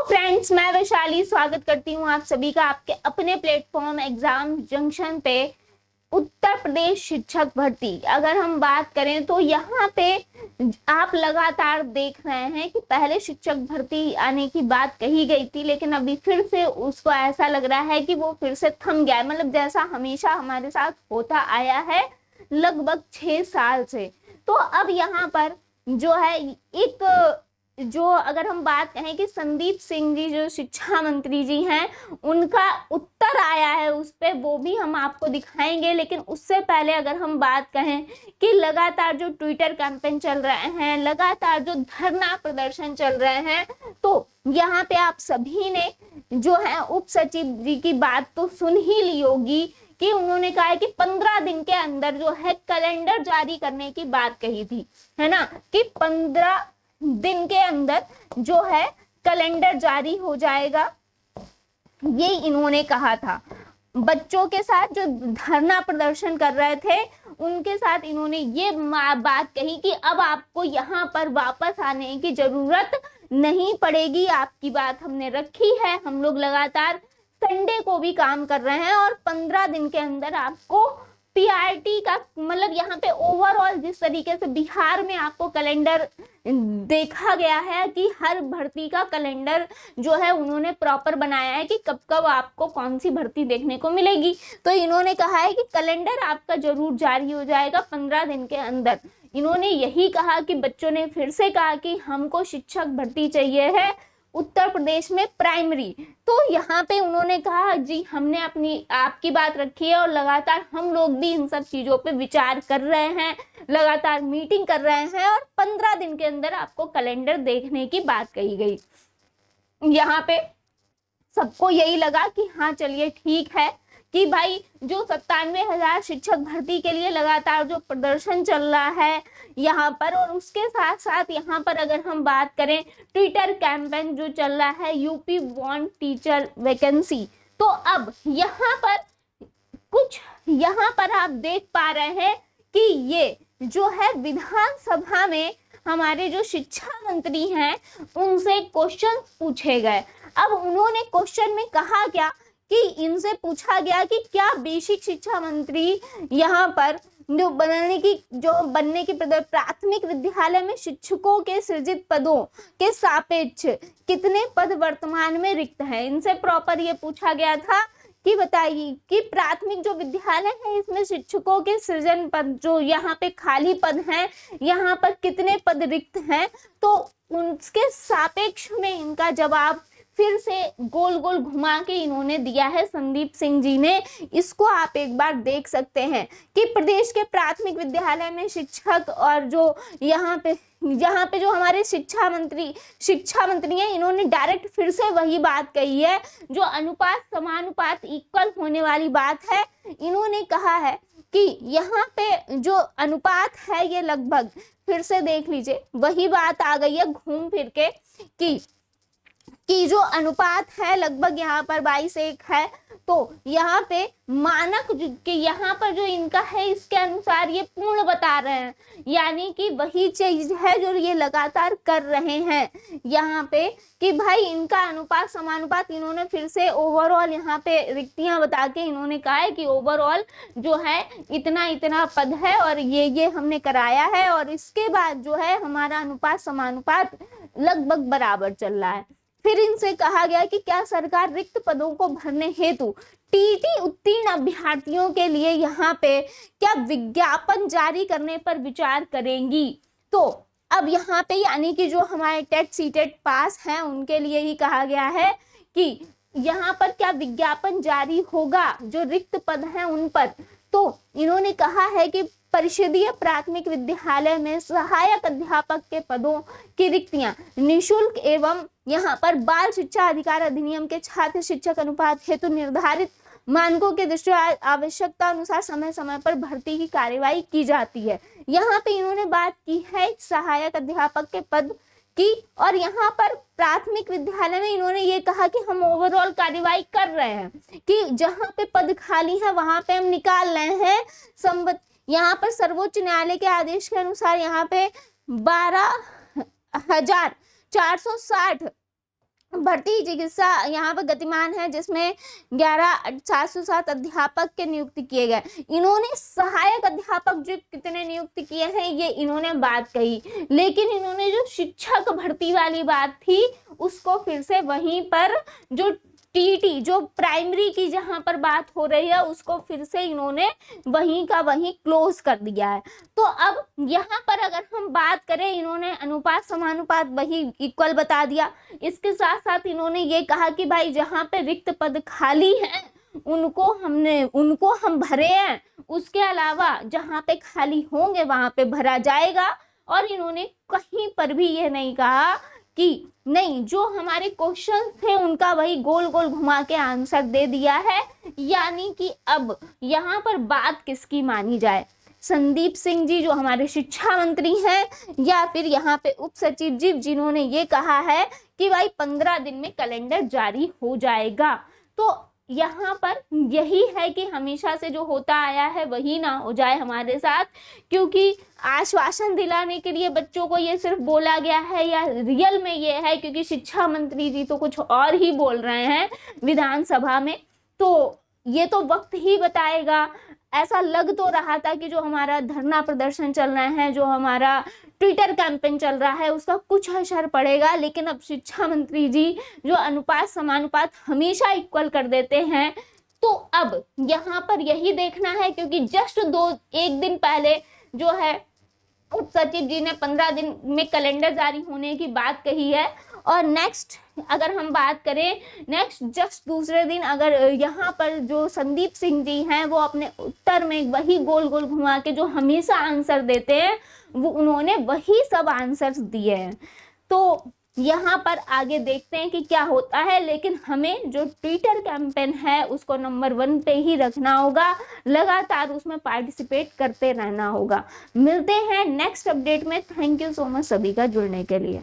Friends, मैं वैशाली स्वागत करती हूँ आप सभी का आपके अपने प्लेटफॉर्म एग्जाम जंक्शन पे। उत्तर प्रदेश शिक्षक भर्ती अगर हम बात करें तो यहाँ पे आप लगातार देख रहे हैं कि पहले शिक्षक भर्ती आने की बात कही गई थी, लेकिन अभी फिर से उसको ऐसा लग रहा है कि वो फिर से थम गया है। मतलब जैसा हमेशा हमारे साथ होता आया है लगभग 6 साल से। तो अब यहाँ पर जो है एक जो अगर हम बात कहें कि संदीप सिंह जी जो शिक्षा मंत्री जी हैं, उनका उत्तर आया है उस पे, वो भी हम आपको दिखाएंगे। लेकिन उससे पहले अगर हम बात कहें कि लगातार जो ट्विटर कैंपेन चल रहे हैं, लगातार जो धरना प्रदर्शन चल रहे हैं, तो यहाँ पे आप सभी ने जो है उप सचिव जी की बात तो सुन ही ली होगी कि उन्होंने कहा है कि 15 दिन के अंदर जो है कैलेंडर जारी करने की बात कही थी, है ना, कि 15 दिन के अंदर जो है कैलेंडर जारी हो जाएगा, ये इन्होंने कहा था। बच्चों के साथ जो धरना प्रदर्शन कर रहे थे उनके साथ इन्होंने ये बात कही कि अब आपको यहाँ पर वापस आने की जरूरत नहीं पड़ेगी, आपकी बात हमने रखी है। हम लोग लगातार संडे को भी काम कर रहे हैं और 15 दिन के अंदर आपको पीआरटी का मतलब यहाँ पे ओवरऑल जिस तरीके से बिहार में आपको कैलेंडर देखा गया है कि हर भर्ती का कैलेंडर जो है उन्होंने प्रॉपर बनाया है कि कब कब आपको कौन सी भर्ती देखने को मिलेगी, तो इन्होंने कहा है कि कैलेंडर आपका जरूर जारी हो जाएगा 15 दिन के अंदर। इन्होंने यही कहा कि बच्चों ने फिर से कहा कि हमको शिक्षक भर्ती चाहिए है उत्तर प्रदेश में प्राइमरी। तो यहाँ पे उन्होंने कहा जी हमने अपनी आपकी बात रखी है और लगातार हम लोग भी इन सब चीजों पे विचार कर रहे हैं, लगातार मीटिंग कर रहे हैं और 15 दिन के अंदर आपको कैलेंडर देखने की बात कही गई। यहाँ पे सबको यही लगा कि हाँ चलिए ठीक है कि भाई जो 97,000 शिक्षक भर्ती के लिए लगातार जो प्रदर्शन चल रहा है यहाँ पर, और उसके साथ साथ यहाँ पर अगर हम बात करें ट्विटर कैंपेन जो चल रहा है यूपी वांट टीचर वैकेंसी, तो अब यहाँ पर आप देख पा रहे हैं कि ये जो है विधानसभा में हमारे जो शिक्षा मंत्री हैं उनसे क्वेश्चन पूछे गए। अब उन्होंने क्वेश्चन में कहा क्या कि इनसे पूछा गया कि क्या बेसिक शिक्षा मंत्री यहाँ पर जो बनने की प्राथमिक विद्यालय में शिक्षकों के सृजित पदों के सापेक्ष कितने पद वर्तमान में रिक्त हैं। इनसे प्रॉपर ये पूछा गया था कि बताइए कि प्राथमिक जो विद्यालय है इसमें शिक्षकों के सृजन पद जो यहाँ पे खाली पद हैं, यहाँ पर कितने पद रिक्त हैं। तो उनके सापेक्ष में इनका जवाब फिर से गोल गोल घुमा के इन्होंने दिया है संदीप सिंह जी ने। इसको आप एक बार देख सकते हैं कि प्रदेश के प्राथमिक विद्यालय में शिक्षक और जो यहाँ पे जो हमारे शिक्षा मंत्री हैं, इन्होंने डायरेक्ट फिर से वही बात कही है जो अनुपात समानुपात इक्वल होने वाली बात है। इन्होंने कहा है कि यहाँ पे जो अनुपात है ये लगभग फिर से देख लीजिए वही बात आ गई है घूम फिर के कि जो अनुपात है लगभग यहाँ पर 22:1 है। तो यहाँ पे मानक कि यहाँ पर जो इनका है इसके अनुसार ये पूर्ण बता रहे हैं, यानी कि वही चीज है जो ये लगातार कर रहे हैं यहाँ पे कि भाई इनका अनुपात समानुपात। इन्होंने फिर से ओवरऑल यहाँ पे रिक्तियां बता के इन्होंने कहा है कि ओवरऑल जो है इतना इतना पद है और ये हमने कराया है और इसके बाद जो है हमारा अनुपात समानुपात लगभग बराबर चल रहा है। फिर इनसे कहा गया कि क्या सरकार रिक्त पदों को भरने हेतु टीटी उत्तीर्ण अभ्यर्थियों के लिए यहाँ पे क्या विज्ञापन जारी करने पर विचार करेंगी। तो अब यहाँ पे यानी कि जो हमारे टेट सीटेट पास हैं उनके लिए ही कहा गया है कि यहाँ पर क्या विज्ञापन जारी होगा जो रिक्त पद हैं उन पर। तो इन्होंने कहा है कि परिषदीय प्राथमिक विद्यालय में सहायक अध्यापक के पदों की रिक्तियां निःशुल्क एवं यहाँ पर बाल शिक्षा अधिकार अधिनियम के छात्र शिक्षक अनुपात हेतु निर्धारित मानकों के दृष्टि आवश्यकता अनुसार समय समय पर भर्ती की कार्यवाही की जाती है। यहाँ पे इन्होंने बात की है सहायक अध्यापक के पद की, और यहाँ पर प्राथमिक विद्यालय में इन्होंने ये कहा कि हम ओवरऑल कार्यवाही कर रहे हैं कि जहाँ पे पद खाली है वहां पे हम निकाल रहे हैं। यहाँ पर सर्वोच्च न्यायालय के आदेश के अनुसार यहाँ पे 12,460 भर्ती चिकित्सा यहाँ पर गतिमान है, जिसमें 11,707 अध्यापक के नियुक्ति किए गए। इन्होंने सहायक अध्यापक जो कितने नियुक्त किए हैं ये इन्होंने बात कही, लेकिन इन्होंने जो शिक्षक भर्ती वाली बात थी उसको फिर से वहीं पर जो टीटी जो प्राइमरी की जहां पर बात हो रही है उसको फिर से इन्होंने वहीं का वहीं क्लोज कर दिया है। तो अब यहाँ पर अगर हम बात करें, इन्होंने अनुपात समानुपात वही इक्वल बता दिया। इसके साथ साथ इन्होंने ये कहा कि भाई जहाँ पे रिक्त पद खाली हैं उनको हम भरे हैं, उसके अलावा जहाँ पे खाली होंगे वहां पे भरा जाएगा। और इन्होंने कहीं पर भी ये नहीं कहा कि नहीं, जो हमारे क्वेश्चन थे उनका वही गोल गोल घुमा के आंसर दे दिया है। यानी कि अब यहाँ पर बात किसकी मानी जाए, संदीप सिंह जी जो हमारे शिक्षा मंत्री हैं, या फिर यहाँ पे उप सचिव जी जिन्होंने ये कहा है कि भाई 15 दिन में कैलेंडर जारी हो जाएगा। तो यहाँ पर यही है कि हमेशा से जो होता आया है वही ना हो जाए हमारे साथ, क्योंकि आश्वासन दिलाने के लिए बच्चों को ये सिर्फ बोला गया है या रियल में ये है, क्योंकि शिक्षा मंत्री जी तो कुछ और ही बोल रहे हैं विधानसभा में। तो ये तो वक्त ही बताएगा। ऐसा लग तो रहा था कि जो हमारा धरना प्रदर्शन चल रहा है, जो हमारा ट्विटर कैंपेन चल रहा है, उसका कुछ असर पड़ेगा, लेकिन अब शिक्षा मंत्री जी जो अनुपात समानुपात हमेशा इक्वल कर देते हैं, तो अब यहाँ पर यही देखना है, क्योंकि जस्ट एक दिन पहले जो है उप सचिव जी ने 15 दिन में कैलेंडर जारी होने की बात कही है। और नेक्स्ट अगर हम बात करें, नेक्स्ट जस्ट दूसरे दिन अगर यहाँ पर जो संदीप सिंह जी हैं वो अपने उत्तर में वही गोल गोल घुमा के जो हमेशा आंसर देते हैं वो उन्होंने वही सब आंसर्स दिए हैं। तो यहाँ पर आगे देखते हैं कि क्या होता है, लेकिन हमें जो ट्विटर कैंपेन है उसको नंबर 1 पे ही रखना होगा, लगातार उसमें पार्टिसिपेट करते रहना होगा। मिलते हैं नेक्स्ट अपडेट में। थैंक यू सो मच सभी का जुड़ने के लिए।